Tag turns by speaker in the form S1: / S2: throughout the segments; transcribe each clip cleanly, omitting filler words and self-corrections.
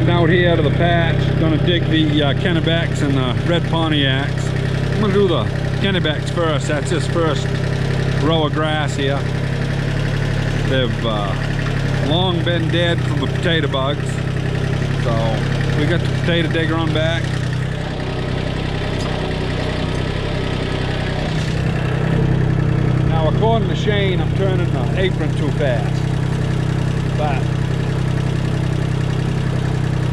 S1: Heading out here to the patch, gonna dig the kennebecs and the red pontiacs. I'm gonna do the kennebecs first. That's this first row of grass here. They've long been dead from the potato bugs, so we got the potato digger on back. Now, according to Shane, I'm turning the apron too fast, but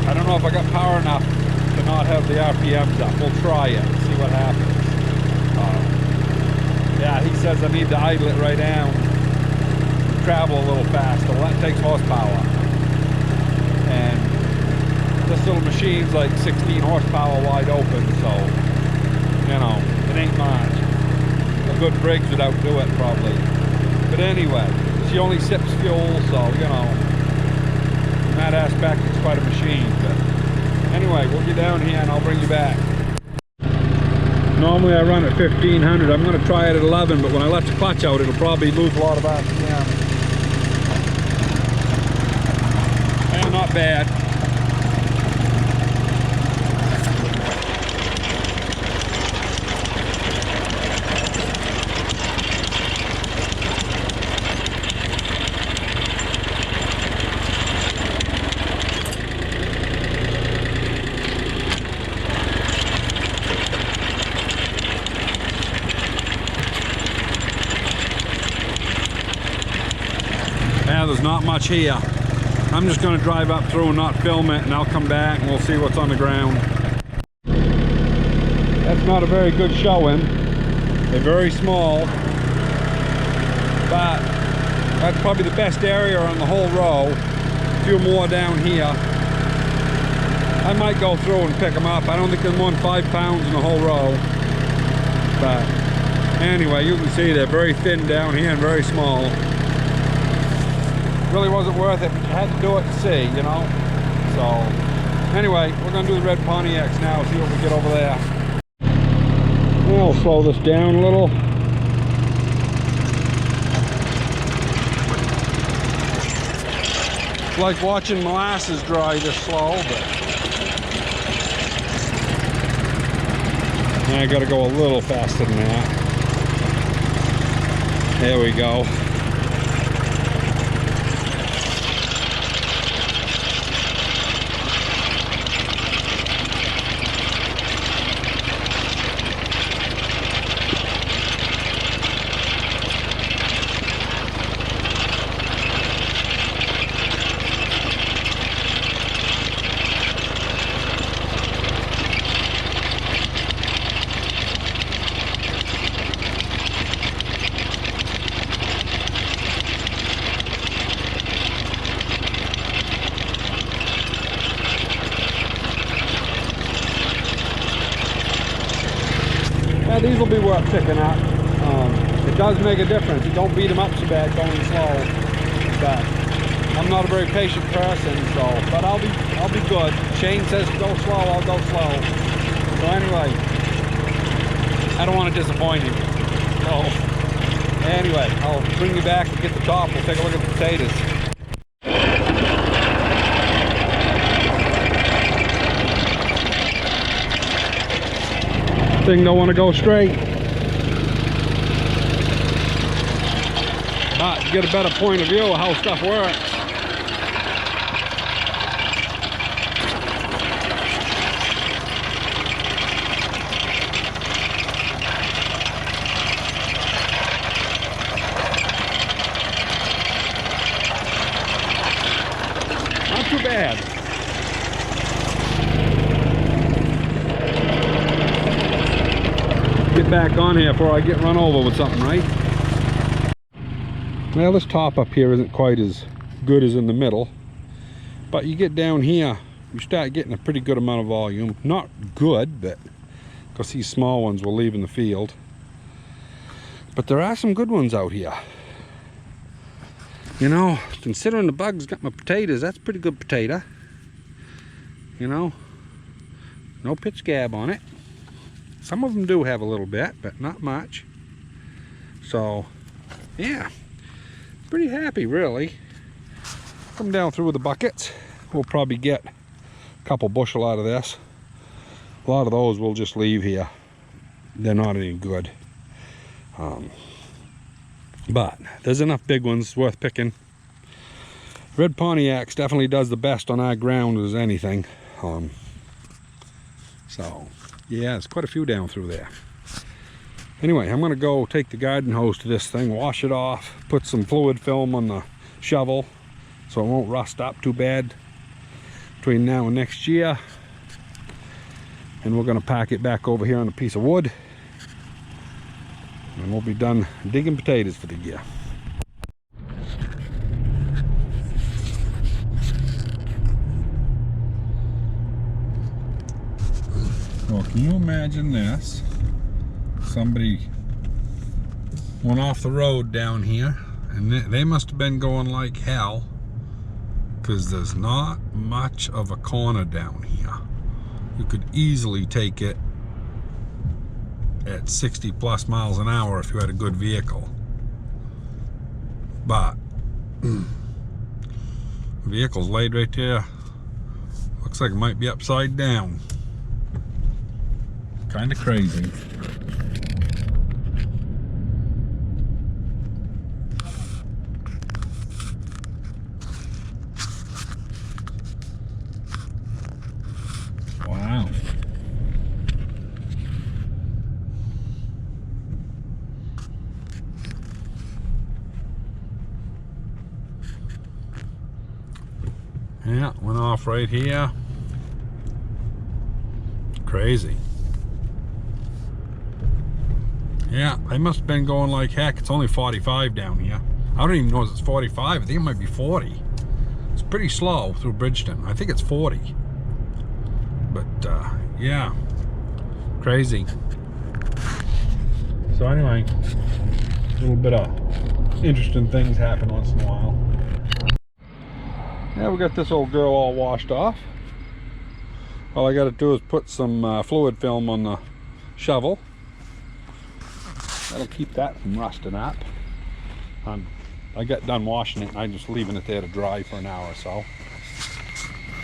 S1: I don't know if I got power enough to not have the RPMs up. We'll try it, see what happens. Yeah, he says I need to idle it right down, travel a little faster. Well, that takes horsepower. And this little machine's like 16 horsepower wide open, so, you know, it ain't much. A good Briggs would outdo it probably. But anyway, she only sips fuel, so, you know, in that aspect, it's quite a machine. But anyway, we'll get down here and I'll bring you back. Normally I run at 1500. I'm going to try it at 11, but when I let the clutch out, it'll probably lose a lot of RPM. And not bad. Yeah, there's not much here. I'm just going to drive up through and not film it, and I'll come back and we'll see what's on the ground. That's not a very good showing. They're very small, but that's probably the best area on the whole row. A few more down here. I might go through and pick them up. I don't think there's more than 5 pounds in the whole row. But anyway, you can see they're very thin down here and very small. Really wasn't worth it, but you had to do it to see, you know. So anyway, we're gonna do the red pontiacs now, see what we get over there. I'll slow this down a little. It's like watching molasses dry this slow, but I gotta go a little faster than that. There we go. Yeah, these will be worth picking up. It does make a difference. You don't beat them up so bad going slow. But I'm not a very patient person, so. But I'll be good. Shane says go slow, I'll go slow. So anyway, I don't want to disappoint him. So anyway, I'll bring you back and get the top. We'll take a look at the potatoes. Thing don't want to go straight, but you get a better point of view of how stuff works. Not too bad. Get back on here before I get run over with something, right? Well, this top up here isn't quite as good as in the middle, but you get down here, you start getting a pretty good amount of volume. Not good, but because these small ones will leave in the field. But there are some good ones out here. You know, considering the bugs got my potatoes, that's a pretty good potato. You know, no pit scab on it. Some of them do have a little bit, but not much. So, yeah, pretty happy, really. Come down through with the buckets. We'll probably get couple bushel out of this. A lot of those we'll just leave here. They're not any good. But there's enough big ones worth picking. Red Pontiacs definitely does the best on our ground as anything. So yeah, there's quite a few down through there. Anyway, I'm gonna go take the garden hose to this thing, wash it off, put some fluid film on the shovel so it won't rust up too bad between now and next year. And we're gonna pack it back over here on a piece of wood, and we'll be done digging potatoes for the year. Well, can you imagine this? Somebody went off the road down here, and they must have been going like hell, because there's not much of a corner down here. You could easily take it at 60 plus miles an hour if you had a good vehicle. But the vehicle's laid right there. Looks like it might be upside down. Kind of crazy. Wow. Yeah, went off right here. Crazy. Yeah, they must have been going like heck. It's only 45 down here. I don't even know if it's 45. I think it might be 40. It's pretty slow through Bridgeton. I think it's 40. But yeah, crazy. So anyway, a little bit of interesting things happen once in a while. Now we got this old girl all washed off. All I got to do is put some fluid film on the shovel. That'll keep that from rusting up. I got done washing it and I'm just leaving it there to dry for an hour or so.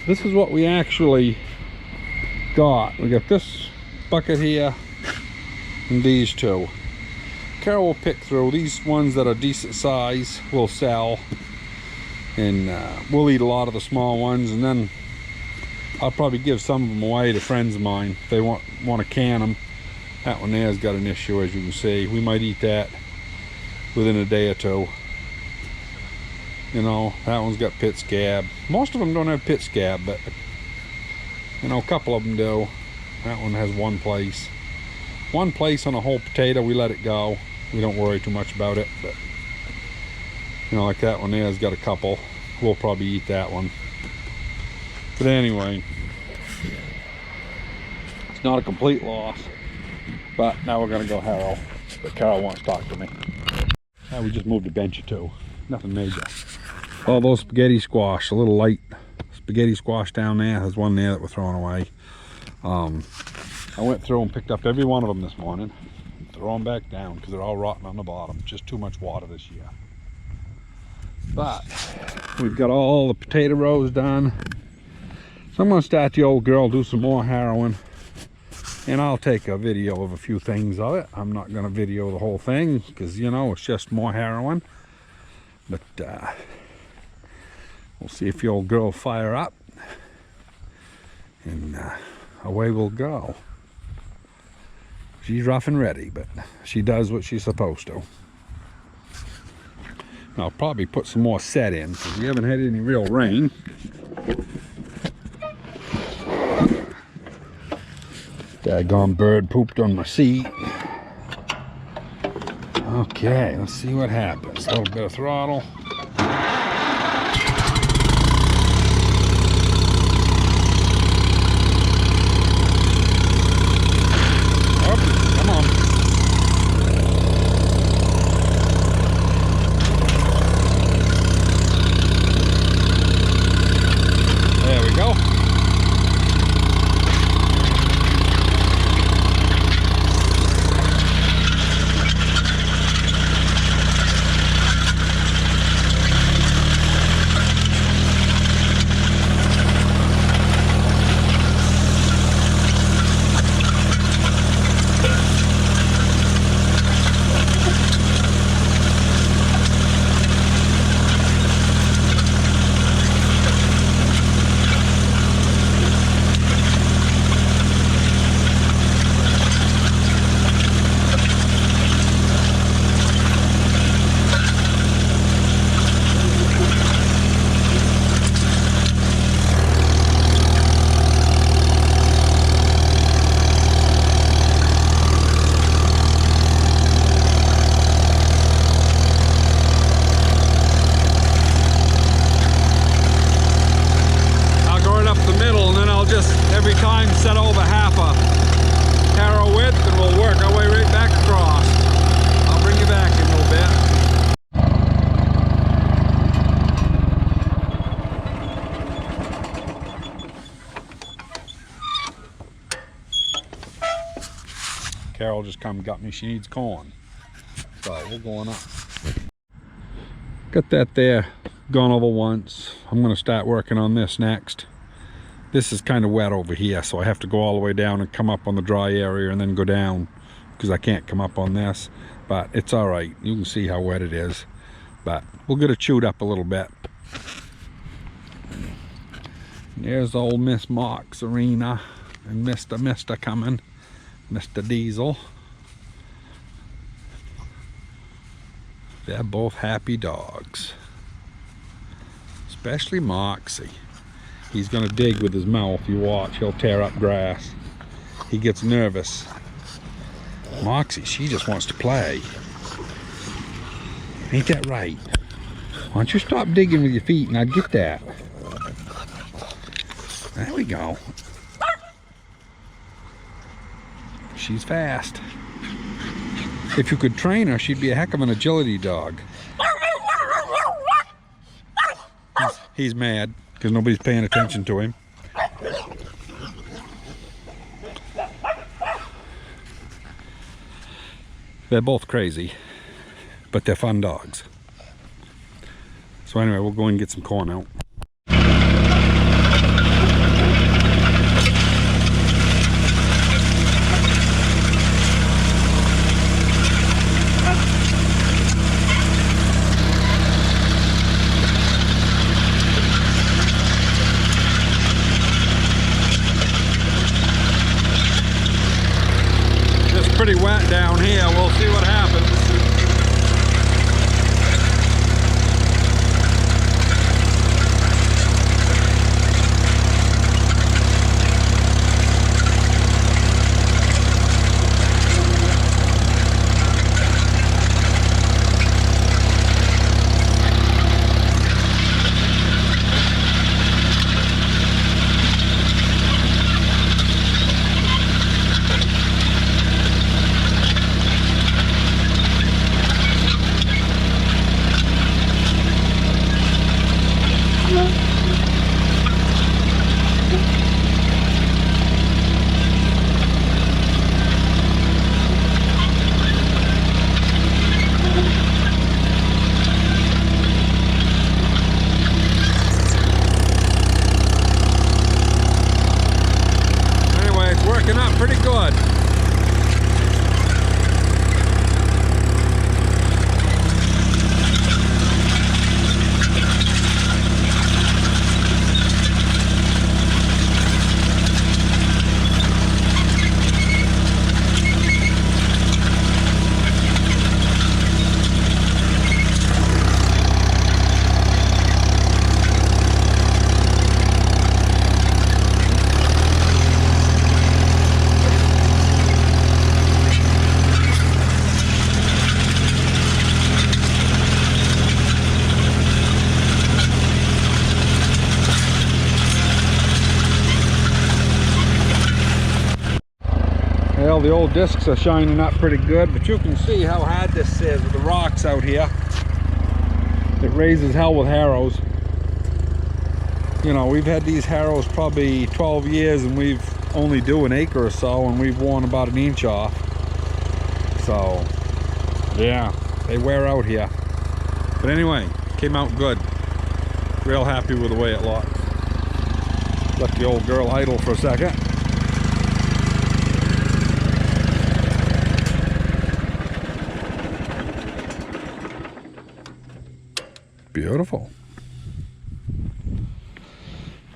S1: This is what we actually got. We got this bucket here and these two. Carol will pick through. These ones that are decent size we'll sell, and we'll eat a lot of the small ones, and then I'll probably give some of them away to friends of mine if they want to can them. That one there has got an issue, as you can see. We might eat that within a day or two. You know, that one's got pit scab. Most of them don't have pit scab, but you know, a couple of them do. That one has one place. One place on a whole potato, we let it go. We don't worry too much about it, but you know, like that one there has got a couple. We'll probably eat that one. But anyway, it's not a complete loss. But now we're gonna go harrow. But Carol wants to talk to me. We just moved a bench or two. Nothing major. All those spaghetti squash, a little light spaghetti squash down there. There's one there that we're throwing away. I went through and picked up every one of them this morning. Throw them back down because they're all rotten on the bottom. Just too much water this year. But we've got all the potato rows done. So I'm gonna start the old girl, do some more harrowing. And I'll take a video of a few things of it. I'm not going to video the whole thing because, you know, it's just more harrowing. But we'll see if the old girl will fire up. And away we'll go. She's rough and ready, but she does what she's supposed to. I'll probably put some more set in because we haven't had any real rain. Daggone bird pooped on my seat. Okay, let's see what happens. A little bit of throttle. Oh, come on. There we go. I'll just every time set over half a harrow width and we'll work our way right back across. I'll bring you back in a little bit. Carol just come got me, she needs corn. So we're going up. Got that there, gone over once. I'm gonna start working on this next. This is kind of wet over here, so I have to go all the way down and come up on the dry area and then go down because I can't come up on this, but it's all right. You can see how wet it is, but we'll get it chewed up a little bit. There's old Miss Mock, Serena, and Mr. coming, Mr. Diesel. They're both happy dogs, especially Moxie. He's gonna dig with his mouth. You watch, he'll tear up grass. He gets nervous. Moxie, she just wants to play. Ain't that right? Why don't you stop digging with your feet and I'd get that. There we go. She's fast. If you could train her, she'd be a heck of an agility dog. He's mad because nobody's paying attention to him. They're both crazy, but they're fun dogs. So anyway, we'll go and get some corn out. Pretty wet down here. We'll see what happens. Pretty good. Well, the old discs are shining up pretty good, but you can see how hard this is with the rocks out here. It raises hell with harrows. You know, we've had these harrows probably 12 years and we've only do an acre or so and we've worn about an inch off. So, yeah, they wear out here. But anyway, came out good. Real happy with the way it looked. Let the old girl idle for a second. Beautiful.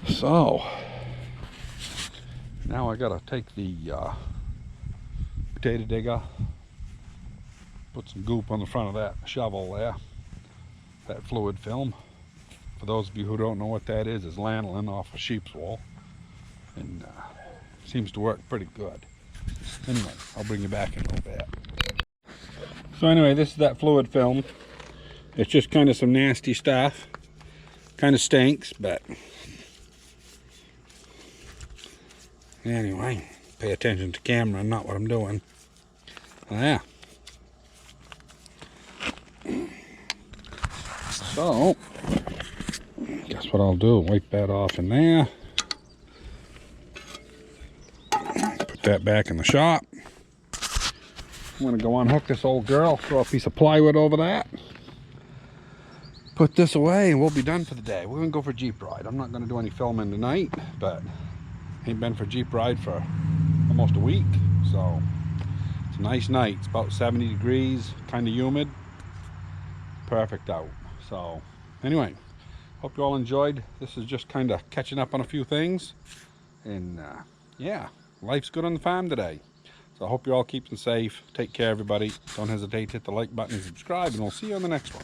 S1: So now I gotta take the potato digger, put some goop on the front of that shovel there, that fluid film. For those of you who don't know what that is lanolin off a sheep's wool, and seems to work pretty good. Anyway, I'll bring you back in a little bit. So anyway, this is that fluid film. It's just kind of some nasty stuff. Kind of stinks, but Anyway, pay attention to camera and not what I'm doing. Yeah. So, guess what I'll do? Wipe that off in there. Put that back in the shop. I'm going to go unhook this old girl, throw a piece of plywood over that. Put this away and we'll be done for the day. We're going to go for a Jeep ride. I'm not going to do any filming tonight, but ain't been for a Jeep ride for almost a week. So, it's a nice night. It's about 70 degrees, kind of humid. Perfect out. So, anyway, hope you all enjoyed. This is just kind of catching up on a few things. And, yeah, life's good on the farm today. So I hope you're all keeping safe. Take care, everybody. Don't hesitate to hit the like button and subscribe, and we'll see you on the next one.